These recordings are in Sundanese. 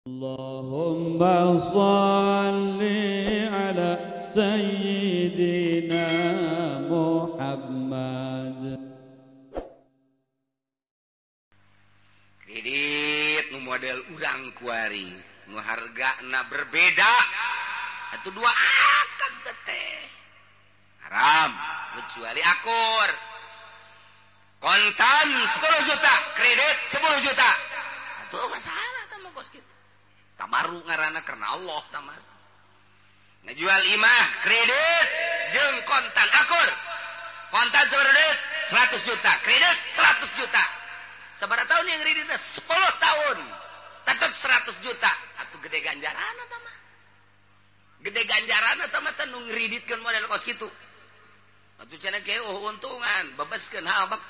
Allahumma salli ala Sayyidina Muhammad. Kredit nu model urang kuari nu hargana berbeda atuh dua akad teh haram kecuali akur kontan 10 juta kredit 10 juta atuh masalah tama kos kitu tamaru ngaranna karena Allah tamaru ngajual imah kredit jeung kontan akur kontan seberapa 100 juta kredit 100 juta sabaraha tahun yang kreditna 10 tahun tetap 100 juta atuh gede ganjaran eta mah gede ganjaran eta mah teh nu ngriditkeun model kos kitu atuh cenah ge untungan bebeskeun habak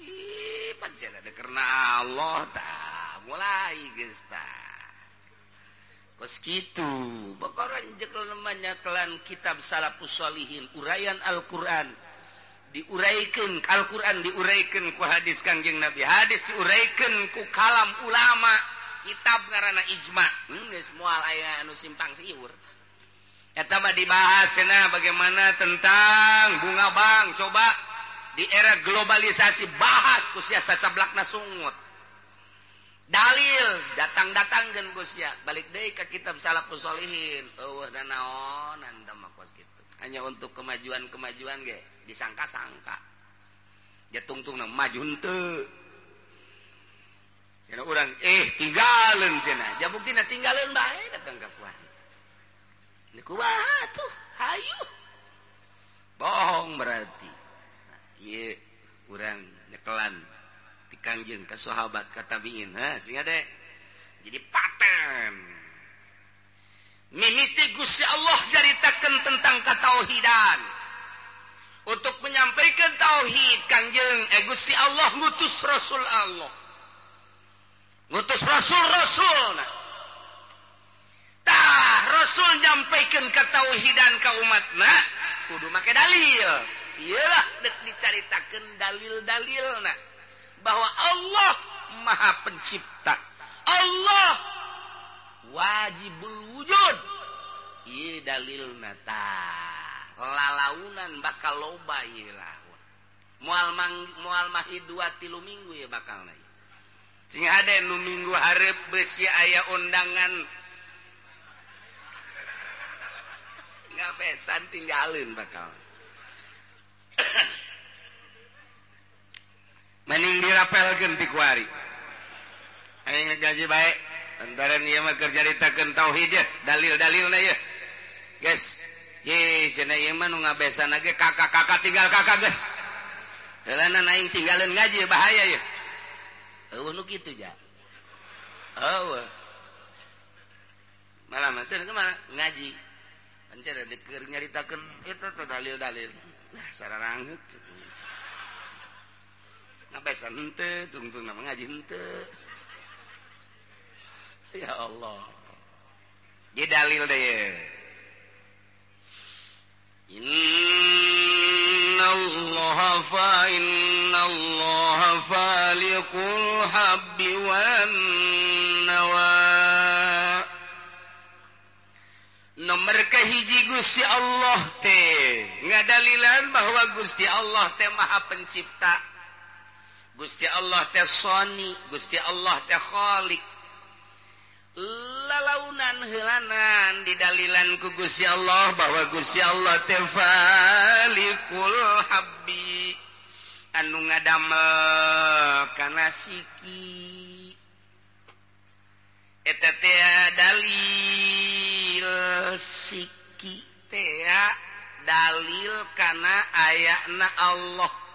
ih pancen ada karena Allah tah mulai geus tah kos kitu bakaran jekel namanya kelan kitab Salafus Shalihin uraian Al-Qur'an diuraikan Al-Quran diuraikan ku hadis Kangjeng Nabi hadis diuraikan ku kalam ulama kitab ngaranna ijma geus moal aya anu simpang siur eta mah dibahas cenah bagaimana tentang bunga bank coba di era globalisasi bahas ku sia sacablakna sungut dalil datang-datangkeun ku sia balik deui ka kitab Salafus Shalihin eueuh da naonan tah mah kos kitu hanya untuk kemajuan-kemajuan ge disangka-sangka ya tungtungna maju henteu cenah urang tinggalin cenah ja buktina tinggalin bae datang ka kuari niku kumaha tuh hayu bohong berarti nah, ieu urang nyekelan ti Kangjeng ka sahabat ka tabiin singa dek jadi paten mimiti Gusti Allah jaritakeun tentang katauhidan untuk menyampaikan tauhid Kangjeng Gusti Allah ngutus Rasul Allah ngutus Rasul tah Rasul nyampaikan katauhidan ka umatna kudu make dalil iyalah dek dicaritakeun dalil-dalilna bahwa Allah Maha Pencipta Allah wajibul wujud ieu dalilna tah lalaunan bakal loba ieu lah moal mahid 2-3 minggu ya bakalna sing ade nu minggu hareup beus aya undangan ngapesan tinggalin bakal mending dirapelkeun ti kuari aing ngaji bae antara ieu mah keur caritakeun tauhid ya dalil-dalilna ya guys ye cenah ieu mah nu ngabesana ge kakak-kakak tinggal kakak geus heulana aing tinggalin ngaji bahaya ya eueuh nu kitu ja eueuh malah maksudna kumaha ngaji pancen ada keur nyaritakeun eta teh dalil-dalil nah sararangeut ngabesan henteu tungtung nama ngaji henteu ya Allah ye dalil deh innallaha faliqul habbi wan nawa nomor kahiji Gusti Allah teh ngadalilan bahwa Gusti Allah teh Maha Pencipta Gusti Allah teh Sani Gusti Allah teh Khaliq lalaunan heulanan didalilan ku Gusti Allah bahwa Gusti Allah teh Falikul Habbi anu ngadamel kana siki eta teh dalil siki teh dalil kana ayana Allah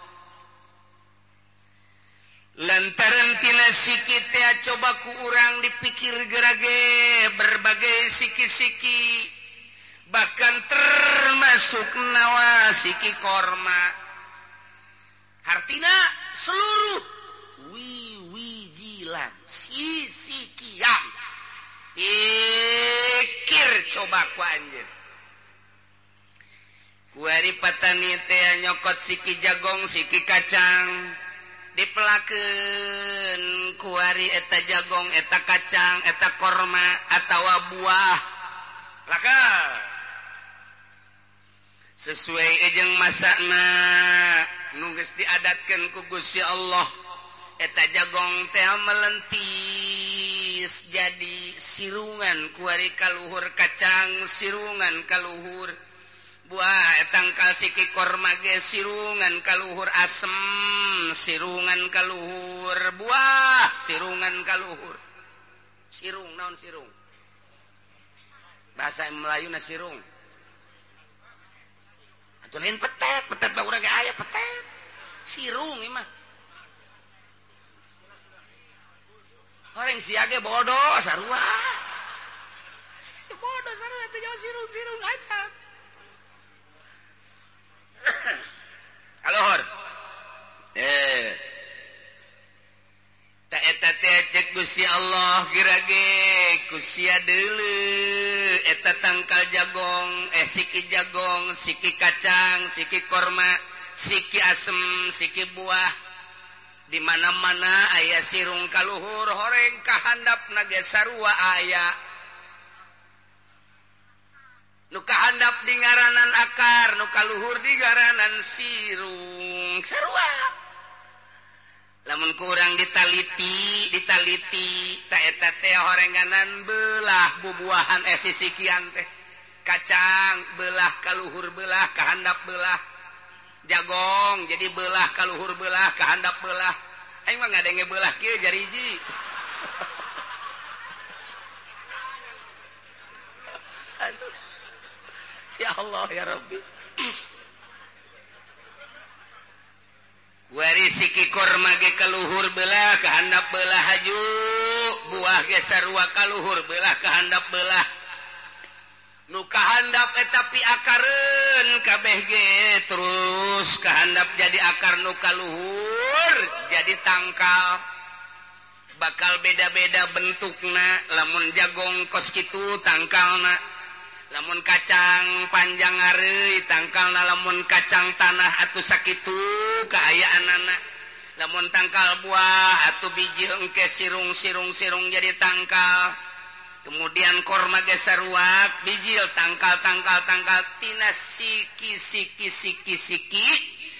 lantaran tina siki teh coba ku urang dipikir gerage berbagai siki-siki bahkan termasuk nawa siki korma artina seluruh wiwijilan sisikian pikir coba ku anjeun kuari patani teh nyokot siki jagong siki kacang dipelakeun kuari eta jagong eta kacang eta korma atawa buah laka sesuai ejeng masakna nu geus diadatkeun ku Gusti Allah eta jagong teh melentis jadi sirungan kuari kaluhur kacang sirungan kaluhur buah tangkal siki korma ge sirungan kaluhur asem sirungan kaluhur buah sirungan kaluhur sirung naon sirung bahasa Melayu na sirung atuh lain petet mah urang ge aya petet sirung ieu mah horeng sia ge bodoh sarua bodoh sarua teh jauh sirung aja. Alohor tak eta teh cek Gusti Allah girage kusia deuleu eta tangkal jagong siki jagong siki kacang siki korma siki asem siki buah di mana-mana aya sirung kaluhur horeng kahandapna ge sarua aya nu kahandap di ngaranan akar nu kaluhur di ngaranan sirung sarua lamun kurang ditaliti ta eta teh horenganan belah bubuahan sisikian teh kacang belah kaluhur belah kahandap belah jagong jadi belah kaluhur belah kahandap belah aing mah ngadenge belah kieu jariji aduh ya Allah ya Rabbi wari siki korma ge kaluhur belah kahandap belah haju buah ge sarua kaluhur belah kahandap belah nu kahandap eta pi akareun kabeh ge terus kahandap jadi akar nu kaluhur jadi tangkal bakal beda-beda bentukna lamun jagong kos kitu tangkalna lamun kacang panjang hareuy tangkalna lamun kacang tanah atuh sakitu kaayaanana lamun tangkal buah atuh biji engke sirung jadi tangkal kemudian korma ge saruak bijil tangkal tina siki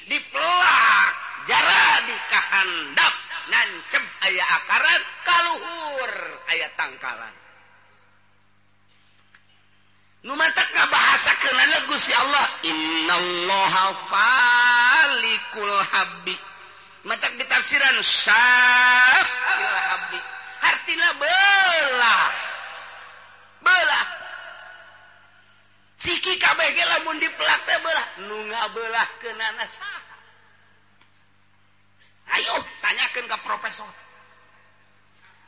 dipelak jara dikahandap nancep aya akaran kaluhur aya tangkalan nu matak ngabahasakeunana Gusti Allah innallaha falikul habbi matak ditafsiran syaqil habbi artina belah siki kabeh ge lamun dipelak teh belah nu ngabeulahkeunana saha ayo tanyakeun ka profesor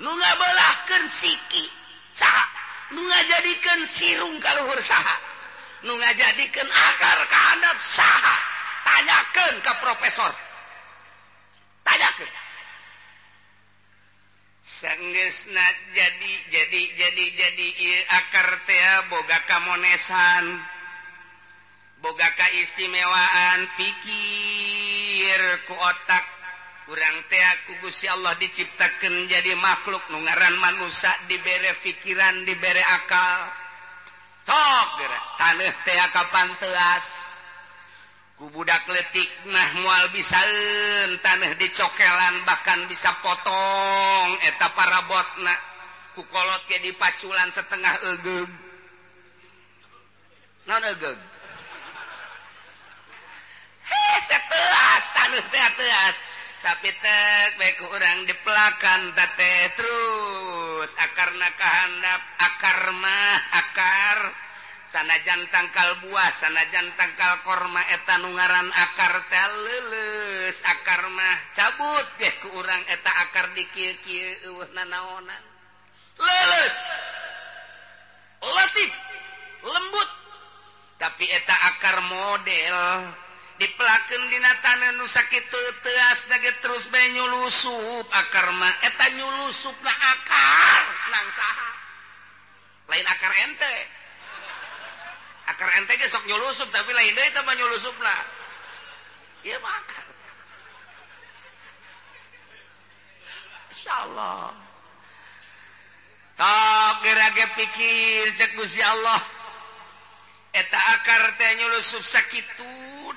nu ngabeulahkeun siki saha nu ngajadikeun sirung kaluhur saha nu ngajadikeun akar kahandap saha tanyakeun ka profesor tanyakeun sanggeusna jadi ieu akar teh boga kamonesan boga kaistimewaan pikir ku otak urang teh ku Gusti Allah diciptakeun jadi makhluk nu ngaran manusia dibere pikiran dibere akal tok geura taneuh teh kapan teuas ku budak leutik mah moal bisaeun taneuh dicokelan bahkan bisa potong eta parabotna ku kolot ge dipaculan setengah egeug naon egeug seteuas taneuh teh teuas tapi tek baik urang dipelakan teh terus akarna kahandap akar mah akar sanajan tangkal buah sanajan tangkal korma eta nu ngaran akar teh leuleus akar mah cabut ge ku urang eta akar di kieu-kieu eueuh nanaonan leuleus latif lembut tapi eta akar model dipelakeun dina taneuh nu sakitu teuas ge terus bae nyulusup akar mah eta nyulusupna akar nang saha lain akar ente ge sok nyulusup tapi lain deui teh mah nyulusupna ieu mah akar insyaallah tak gerage pikir cek Gusti Allah eta akar teh nyulusup sakitu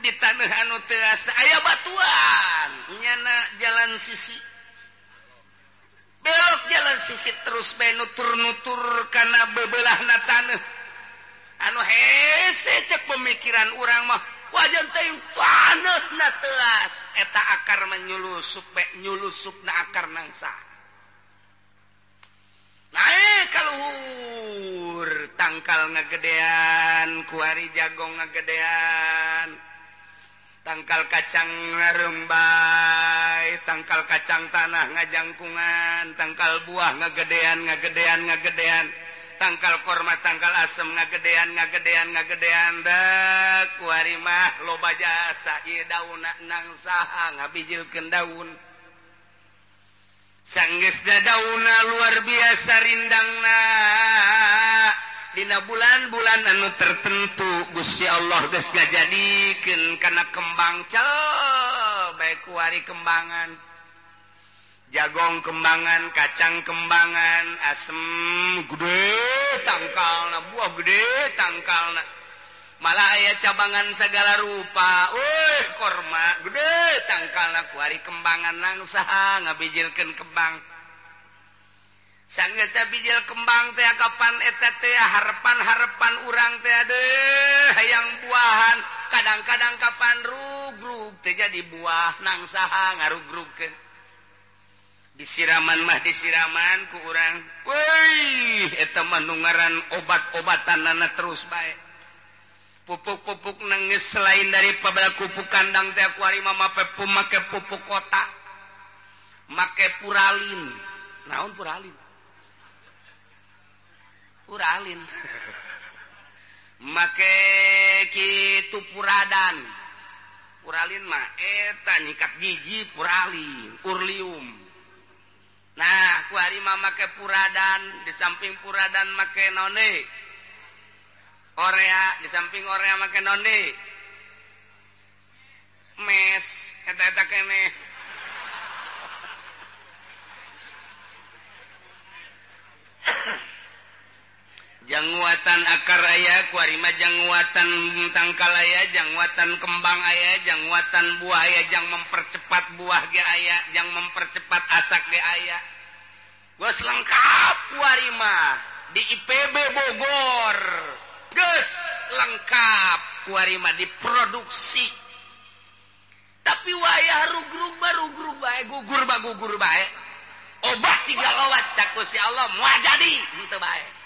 di taneuh anu teu asa aya batuan nyana jalan sisi belok jalan sisi terus bae nutur-nutur kana bebelahna taneuh anu hese cek pemikiran urang mah wajan teh taneuhna teu as eta akar menyulusup bae nyulusupna akar nangsa naik kaluhur tangkal ngagedean kuari jagong ngagedean tangkal kacang ngarembay tangkal kacang tanah ngajangkungan tangkal buah ngagedean tangkal korma tangkal asem ngagedean dak kuari mah loba jasa ieu daunna nang saha ngabijilkeun daun sanggeus dauna luar biasa rindangna dina bulan-bulan anu tertentu Gusti Allah geus ngajadikeun kana kembang bae kuari kembangan jagong kembangan kacang kembangan asem gede tangkalna buah gede tangkalna malah aya cabangan segala rupa korma gede tangkalna kuari kembangan nang saha ngabijilkeun kembang sanggeus bijil kembang teh kapan eta teh harepan urang teh aduh hayang buahan kadang-kadang kapan rugrug teh jadi buah nang saha ngarugrugkeun disiraman mah disiraman ku urang weuy eta mah nu ngaran obat-obatanna terus bae pupuk-pupuk nangis selain dari pabala pupuk kandang teh kuari mah make pupuk kotak make puralin naon puralin make kitu puralin mah eta nyikat gigi puralin urlium nah kuari mah make puradan di samping puradan make none Korea di samping Korea make nonde mes eta kene jangwatan akar aya kuari mah jangwatan tangkal aya jangwatan kembang aya jangwatan buah aya jang mempercepat buah ge aya jang mempercepat asak ge aya geus lengkap kuari mah di IPB Bogor geus lengkap kuari mah diproduksi tapi wayah rugrug bae gugur bae obat 3 lowat cak Gusti Allah moal jadi henteu bae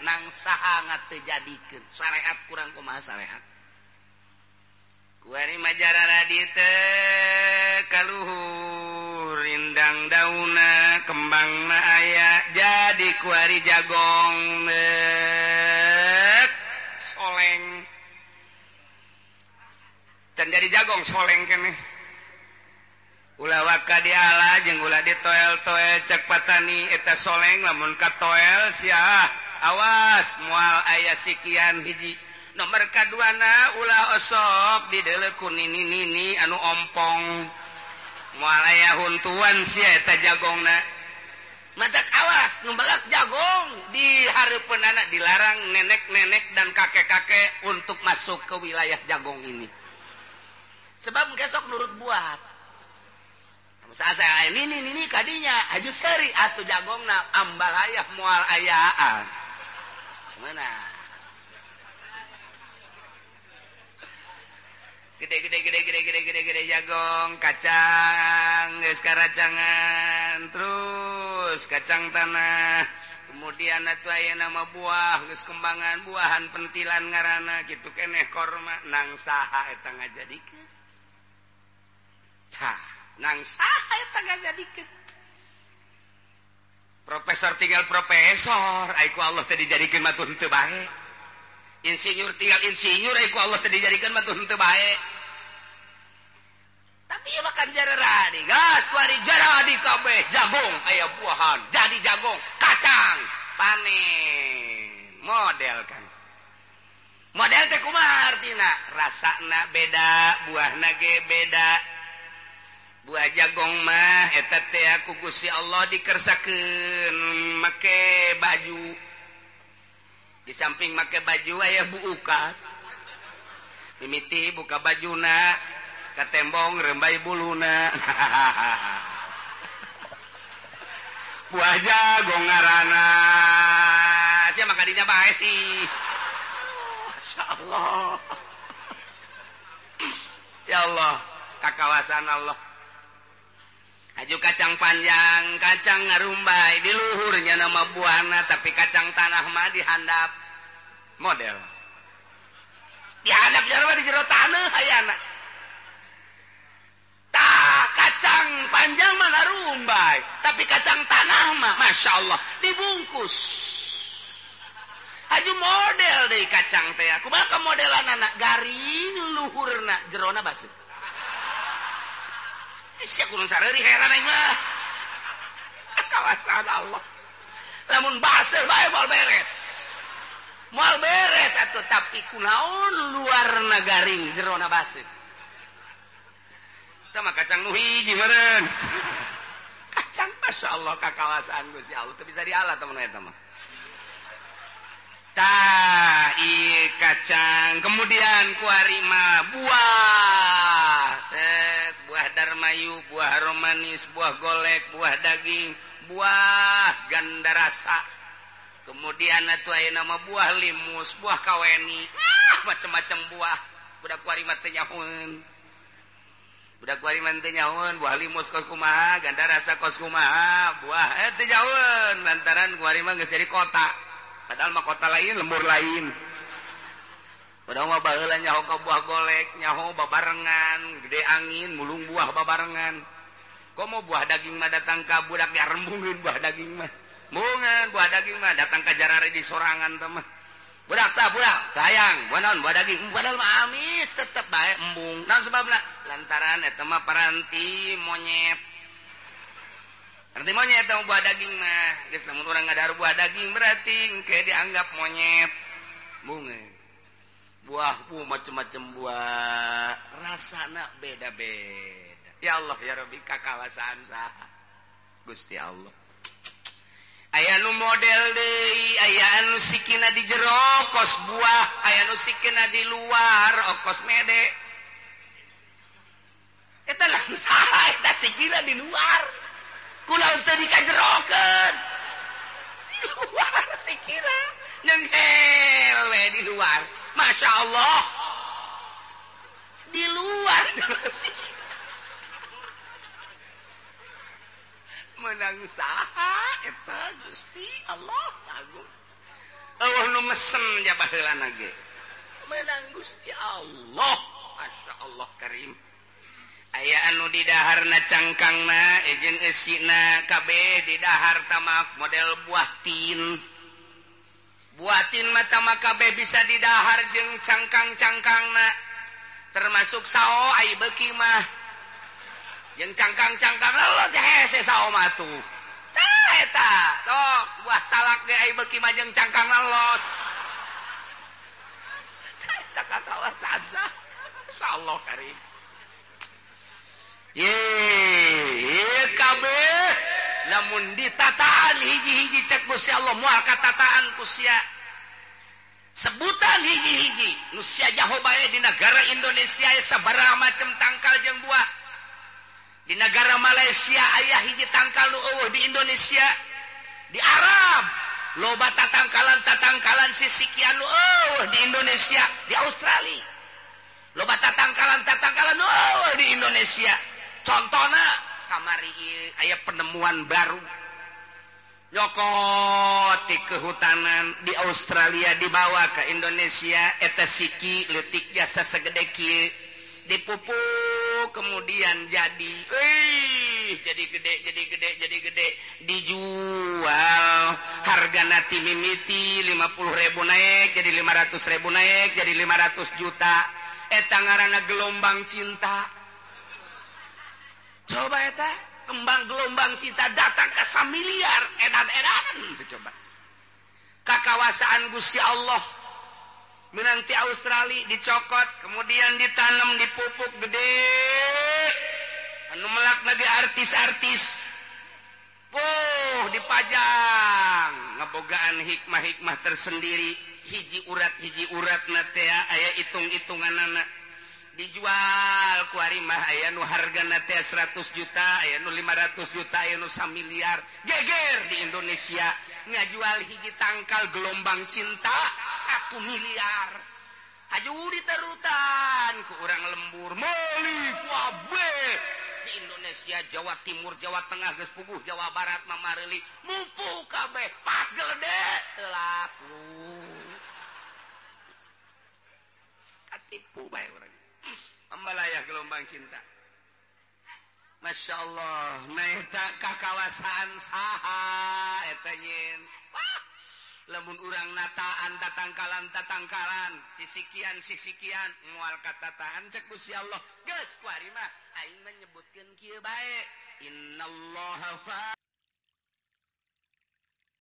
nang saha ngatejadikeun syariat kurang kumaha syariat kuari mah jarara dieu teh kaluhur rindang dauna kembangna aya jadi kuari jagong soleng can jadi jagong soleng keneh ulah waka diala jeung ulah ditoel-toel cek patani eta soleng lamun katoel sia awas moal aya sikian hiji nomor kaduana ulah osok dideuleu ku nini anu ompong moal aya huntuan sia eta jagongna matak awas nu balak jagong di hareupeunana dilarang nenek-nenek dan kakek-kakek untuk masuk ke wilayah jagong ini sebab besok nurut buat saya ini kadinya aju seri atuh jagongna ambal aya moal ayaan mana gede jagong kacang geus karacangan terus kacang tanah kemudian atuh aya nama buah geus kembangan buahan pentilan ngaranna kitu keneh korma nang saha eta ngajadikeun nang saha eta ngajadikeun profesor tinggal profesor aiku Allah teh dijadikeun mah tuh henteu bae insinyur tinggal insinyur aiku Allah teh dijadikeun mah tuh henteu bae tapi ieu makan jararadi gas kuari jararadi kabeh jagung aya buahan jadi jagung kacang panen model kan model teh kumaha artina rasana beda buahna ge beda buah jagong mah eta teh aku Gusti Allah dikersakeun make baju. Di samping make baju aya buukas. Mimiti buka bajuna ka tembong rembai buluna. Buah jagong ngaranna. Sia maka dinya bae sih. Masyaallah. Ya Allah, kakawasan Allah. Aju kacang panjang, kacang ngarumbai di luhurnya nama buahna, tapi kacang tanah mah dihandap model. Dihandap jarwa di jero tanah hayana. Tah kacang panjang mah ngarumbai, tapi kacang tanah mah Masya Allah dibungkus. Aju model deh kacang teh. Kumaha modelan anak garing luhurna jerona basuh. Sia kurang sareri heran aing mah. Kawasan Allah. Lamun baseuh bae moal beres. Moal beres atuh tapi kunaon luarna garing jerona baseuh. Tah mah kacang nu hiji meureun. Kacang masyaallah kakawasan Gusti Allah teu bisa dialah teman eta mah. Tah ieu kacang kemudian kuari mah buah buah darmayu, buah romanis, buah golek, buah daging, buah ganda rasa. Kemudian atuh aya nama buah limus, buah kaweni, macam-macam buah. Budak kuari mah teu nyahoeun. Budak kuari mah teu nyahoeun, buah limus kos kumaha, ganda rasa kos kumaha, buah teu nyahoeun lantaran kuari mah geus jadi kota. Padahal mah kota lain, lembur lain. Padahal mah baheula nyaho ka buah golek, nyaho babarengan, gede angin, mulung buah babarengan. Komo buah daging mah datang ka budak ya rembungeun buah daging mah. Mungeun buah daging mah datang ka jarare di sorangan teh mah. Budak tayang, buah naon buah daging. Padahal mah amis tetep bae embung. Naon sebabna? Lantaran eta mah paranti monyet. Arti monyet eta buah daging mah. Geus lamun urang ngadahar buah daging berarti engke dianggap monyet. Mungeun. Buah macam-macam buah rasana beda-beda. Ya Allah ya Rabbi kakawasaan saha Gusti Allah. Aya nu model deui, aya anu sikina di jero kos buah, aya nu sikina di luar kos mede. Eta langsung saha eta sikina di luar. Kunaon teu dikajerokeun. Di luar sikina nyenghel we di luar. Masya Allah di luar menang saha eta Gusti Allah agung. Allah nu mesem ja baheulana ge menang Gusti Allah. Masya Allah karim. Aya anu di daharna cangkangna jeung eusina kabeh di dahar tamak model buah tin. Buatin mata makabeh bisa didahar jeung cangkang-cangkangna termasuk sao ai beuki mah jeung cangkang-cangkangna lo teh hese sao mah tuh tah eta tok buah salak ge ai beuki mah jeung cangkangna los tah kakawasan sah insyaallah karim ye kabeh namun ditataan hiji-hiji cek Gusti Allah moal katataan ku sia sebutan hiji-hiji nu sia jaho bae di negara Indonesia sabaraha macam tangkal jeung buah. Di negara Malaysia aya hiji tangkal nu eueuh di Indonesia. Di Arab loba tatangkalan sisikian nu eueuh di Indonesia. Di Australia loba tatangkalan nu eueuh di Indonesia. Contona kamari aya penemuan baru nyokot di kehutanan di Australia dibawa ke Indonesia eta siki leutik jasa segede kieu dipupuk kemudian jadi gede dijual hargana ti mimiti 50.000 naik jadi 500.000 naik jadi 500 juta eta ngaranna gelombang cinta. Coba eta kembang gelombang cinta datang ke 1 miliar edan-edan itu coba. Kakawasaan Gusti Allah menanti Australia dicokot kemudian ditanam dipupuk gede anu melak nage artis-artis dipajang ngebogaan hikmah-hikmah tersendiri hiji urat nate aya hitung-hitungan anak dijual kuarimah aya nu hargana teh 100 juta aya nu 500 juta aya nu 1 miliar geger di Indonesia ngajual hiji tangkal gelombang cinta 1 miliar aju diterutan ku urang lembur meuli ku abe di Indonesia Jawa Timur Jawa Tengah geus puguh Jawa Barat mamareli mumpung kabeh pas geledek laku katipu bae urang Ambalayah gelombang cinta. Masya Allah, meta kakawasan saha eta nyen. Wah, lamun urang nataan tatangkalan, sisikian moal katataan cek Gusti Allah. Geus kuari mah aing menyebutkeun kieu bae. Innallaha